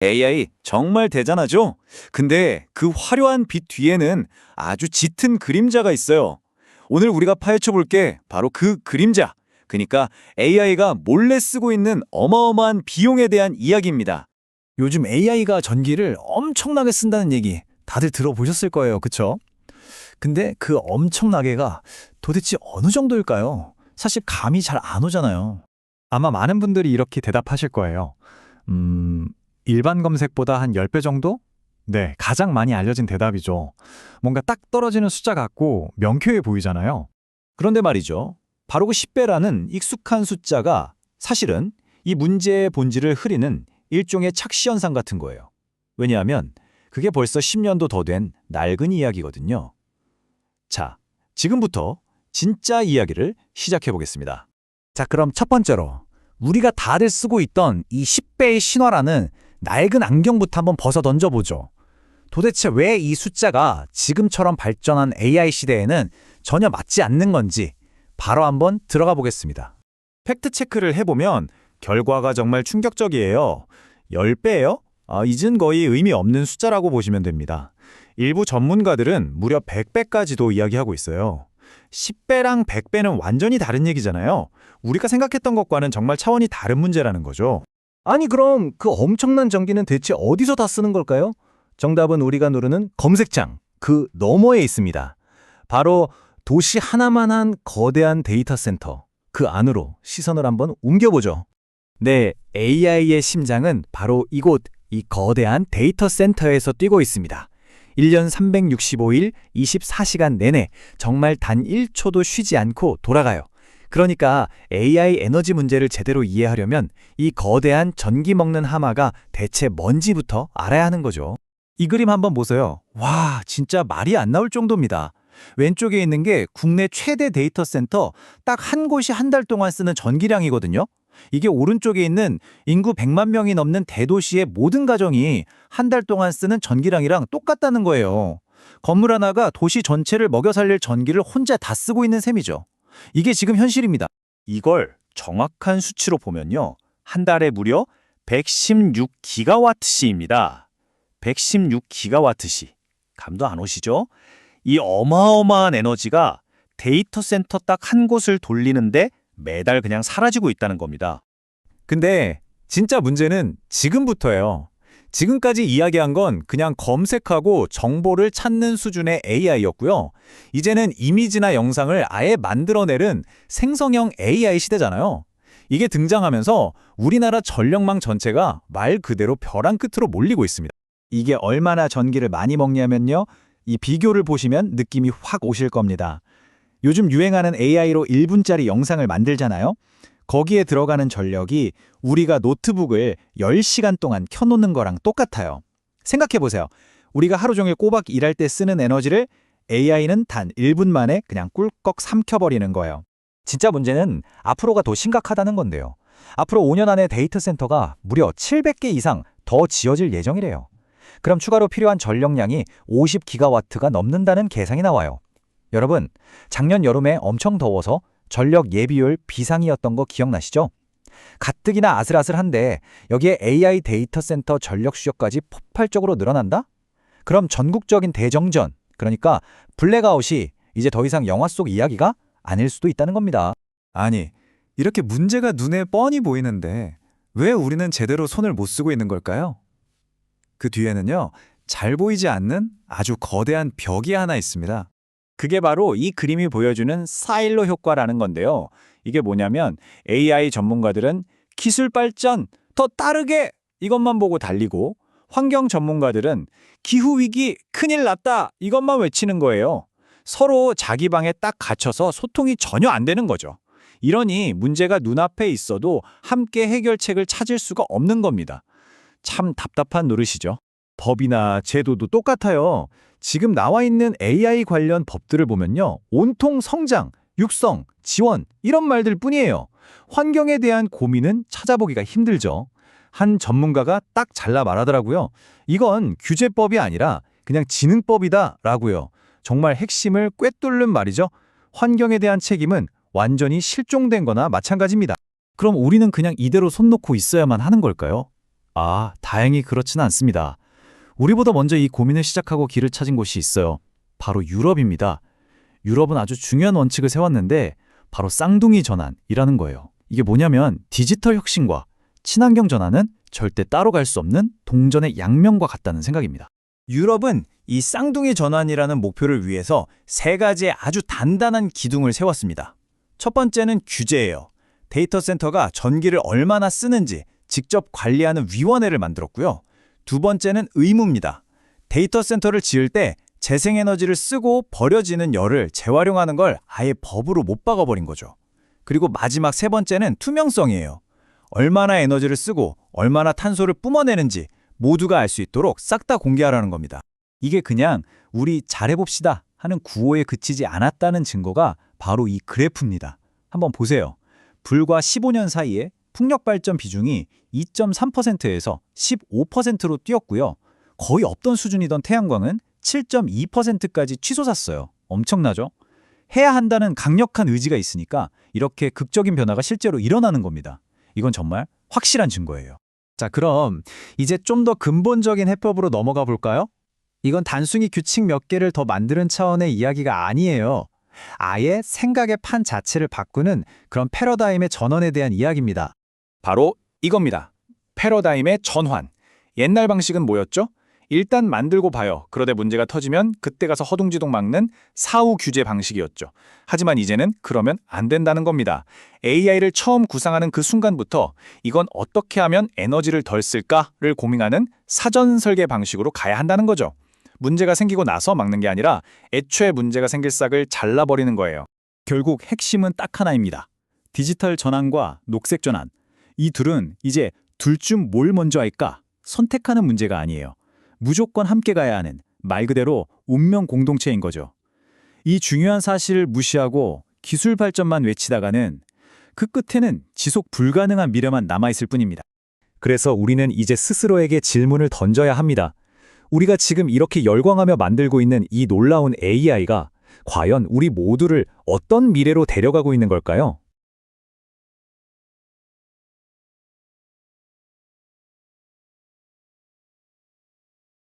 AI 정말 대단하죠? 근데 그 화려한 빛 뒤에는 아주 짙은 그림자가 있어요. 오늘 우리가 파헤쳐 볼 게 바로 그 그림자. 그러니까 AI가 몰래 쓰고 있는 어마어마한 비용에 대한 이야기입니다. 요즘 AI가 전기를 엄청나게 쓴다는 얘기 다들 들어보셨을 거예요. 그쵸? 근데 그 엄청나게가 도대체 어느 정도일까요? 사실 감이 잘 안 오잖아요. 아마 많은 분들이 이렇게 대답하실 거예요. 일반 검색보다 한 10배 정도? 네, 가장 많이 알려진 대답이죠. 뭔가 딱 떨어지는 숫자 같고 명쾌해 보이잖아요. 그런데 말이죠. 바로 그 10배라는 익숙한 숫자가 사실은 이 문제의 본질을 흐리는 일종의 착시현상 같은 거예요. 왜냐하면 그게 벌써 10년도 더 된 낡은 이야기거든요. 자, 지금부터 진짜 이야기를 시작해 보겠습니다. 자, 그럼 첫 번째로 우리가 다들 쓰고 있던 이 10배의 신화라는 낡은 안경부터 한번 벗어 던져보죠. 도대체 왜 이 숫자가 지금처럼 발전한 AI 시대에는 전혀 맞지 않는 건지 바로 한번 들어가 보겠습니다. 팩트체크를 해보면 결과가 정말 충격적이에요. 10배예요? 이젠 거의 의미 없는 숫자라고 보시면 됩니다. 일부 전문가들은 무려 100배까지도 이야기하고 있어요. 10배랑 100배는 완전히 다른 얘기잖아요. 우리가 생각했던 것과는 정말 차원이 다른 문제라는 거죠. 아니 그럼 그 엄청난 전기는 대체 어디서 다 쓰는 걸까요? 정답은 우리가 누르는 검색창 그 너머에 있습니다. 바로 도시 하나만 한 거대한 데이터 센터 그 안으로 시선을 한번 옮겨보죠. 네, AI의 심장은 바로 이곳 이 거대한 데이터 센터에서 뛰고 있습니다. 1년 365일 24시간 내내 정말 단 1초도 쉬지 않고 돌아가요. 그러니까 AI 에너지 문제를 제대로 이해하려면 이 거대한 전기 먹는 하마가 대체 뭔지부터 알아야 하는 거죠. 이 그림 한번 보세요. 와, 진짜 말이 안 나올 정도입니다. 왼쪽에 있는 게 국내 최대 데이터 센터 딱 한 곳이 한 달 동안 쓰는 전기량이거든요. 이게 오른쪽에 있는 인구 100만 명이 넘는 대도시의 모든 가정이 한 달 동안 쓰는 전기량이랑 똑같다는 거예요. 건물 하나가 도시 전체를 먹여 살릴 전기를 혼자 다 쓰고 있는 셈이죠. 이게 지금 현실입니다. 이걸 정확한 수치로 보면요. 한 달에 무려 116기가와트시입니다. 116기가와트시. 감도 안 오시죠? 이 어마어마한 에너지가 데이터 센터 딱 한 곳을 돌리는데 매달 그냥 사라지고 있다는 겁니다. 근데 진짜 문제는 지금부터예요. 지금까지 이야기한 건 그냥 검색하고 정보를 찾는 수준의 AI였고요. 이제는 이미지나 영상을 아예 만들어내는 생성형 AI 시대잖아요. 이게 등장하면서 우리나라 전력망 전체가 말 그대로 벼랑 끝으로 몰리고 있습니다. 이게 얼마나 전기를 많이 먹냐면요. 이 비교를 보시면 느낌이 확 오실 겁니다. 요즘 유행하는 AI로 1분짜리 영상을 만들잖아요. 거기에 들어가는 전력이 우리가 노트북을 10시간 동안 켜놓는 거랑 똑같아요. 생각해보세요. 우리가 하루 종일 꼬박 일할 때 쓰는 에너지를 AI는 단 1분 만에 그냥 꿀꺽 삼켜버리는 거예요. 진짜 문제는 앞으로가 더 심각하다는 건데요. 앞으로 5년 안에 데이터 센터가 무려 700개 이상 더 지어질 예정이래요. 그럼 추가로 필요한 전력량이 50기가와트가 넘는다는 계산이 나와요. 여러분, 작년 여름에 엄청 더워서 전력 예비율 비상이었던 거 기억나시죠? 가뜩이나 아슬아슬한데 여기에 AI 데이터 센터 전력 수요까지 폭발적으로 늘어난다? 그럼 전국적인 대정전, 그러니까 블랙아웃이 이제 더 이상 영화 속 이야기가 아닐 수도 있다는 겁니다. 아니, 이렇게 문제가 눈에 뻔히 보이는데 왜 우리는 제대로 손을 못 쓰고 있는 걸까요? 그 뒤에는요, 잘 보이지 않는 아주 거대한 벽이 하나 있습니다. 그게 바로 이 그림이 보여주는 사일로 효과라는 건데요. 이게 뭐냐면 AI 전문가들은 기술 발전, 더 빠르게 이것만 보고 달리고 환경 전문가들은 기후위기, 큰일 났다 이것만 외치는 거예요. 서로 자기 방에 딱 갇혀서 소통이 전혀 안 되는 거죠. 이러니 문제가 눈앞에 있어도 함께 해결책을 찾을 수가 없는 겁니다. 참 답답한 노릇이죠. 법이나 제도도 똑같아요. 지금 나와 있는 AI 관련 법들을 보면요. 온통 성장, 육성, 지원 이런 말들 뿐이에요. 환경에 대한 고민은 찾아보기가 힘들죠. 한 전문가가 딱 잘라 말하더라고요. 이건 규제법이 아니라 그냥 지능법이다라고요. 정말 핵심을 꿰뚫는 말이죠. 환경에 대한 책임은 완전히 실종된 거나 마찬가지입니다. 그럼 우리는 그냥 이대로 손 놓고 있어야만 하는 걸까요? 아, 다행히 그렇지는 않습니다. 우리보다 먼저 이 고민을 시작하고 길을 찾은 곳이 있어요. 바로 유럽입니다. 유럽은 아주 중요한 원칙을 세웠는데 바로 쌍둥이 전환이라는 거예요. 이게 뭐냐면 디지털 혁신과 친환경 전환은 절대 따로 갈 수 없는 동전의 양면과 같다는 생각입니다. 유럽은 이 쌍둥이 전환이라는 목표를 위해서 세 가지의 아주 단단한 기둥을 세웠습니다. 첫 번째는 규제예요. 데이터 센터가 전기를 얼마나 쓰는지 직접 관리하는 위원회를 만들었고요. 두 번째는 의무입니다. 데이터 센터를 지을 때 재생에너지를 쓰고 버려지는 열을 재활용하는 걸 아예 법으로 못 박아버린 거죠. 그리고 마지막 세 번째는 투명성이에요. 얼마나 에너지를 쓰고 얼마나 탄소를 뿜어내는지 모두가 알 수 있도록 싹 다 공개하라는 겁니다. 이게 그냥 우리 잘해봅시다 하는 구호에 그치지 않았다는 증거가 바로 이 그래프입니다. 한번 보세요. 불과 15년 사이에 풍력 발전 비중이 2.3%에서 15%로 뛰었고요. 거의 없던 수준이던 태양광은 7.2%까지 치솟았어요. 엄청나죠? 해야 한다는 강력한 의지가 있으니까 이렇게 극적인 변화가 실제로 일어나는 겁니다. 이건 정말 확실한 증거예요. 자, 그럼 이제 좀 더 근본적인 해법으로 넘어가 볼까요? 이건 단순히 규칙 몇 개를 더 만드는 차원의 이야기가 아니에요. 아예 생각의 판 자체를 바꾸는 그런 패러다임의 전환에 대한 이야기입니다. 바로 이겁니다. 패러다임의 전환. 옛날 방식은 뭐였죠? 일단 만들고 봐요. 그러다 문제가 터지면 그때 가서 허둥지둥 막는 사후 규제 방식이었죠. 하지만 이제는 그러면 안 된다는 겁니다. AI를 처음 구상하는 그 순간부터 이건 어떻게 하면 에너지를 덜 쓸까를 고민하는 사전 설계 방식으로 가야 한다는 거죠. 문제가 생기고 나서 막는 게 아니라 애초에 문제가 생길 싹을 잘라버리는 거예요. 결국 핵심은 딱 하나입니다. 디지털 전환과 녹색 전환. 이 둘은 이제 둘 중 뭘 먼저 할까 선택하는 문제가 아니에요. 무조건 함께 가야 하는 말 그대로 운명 공동체인 거죠. 이 중요한 사실을 무시하고 기술 발전만 외치다가는 그 끝에는 지속 불가능한 미래만 남아있을 뿐입니다. 그래서 우리는 이제 스스로에게 질문을 던져야 합니다. 우리가 지금 이렇게 열광하며 만들고 있는 이 놀라운 AI가 과연 우리 모두를 어떤 미래로 데려가고 있는 걸까요?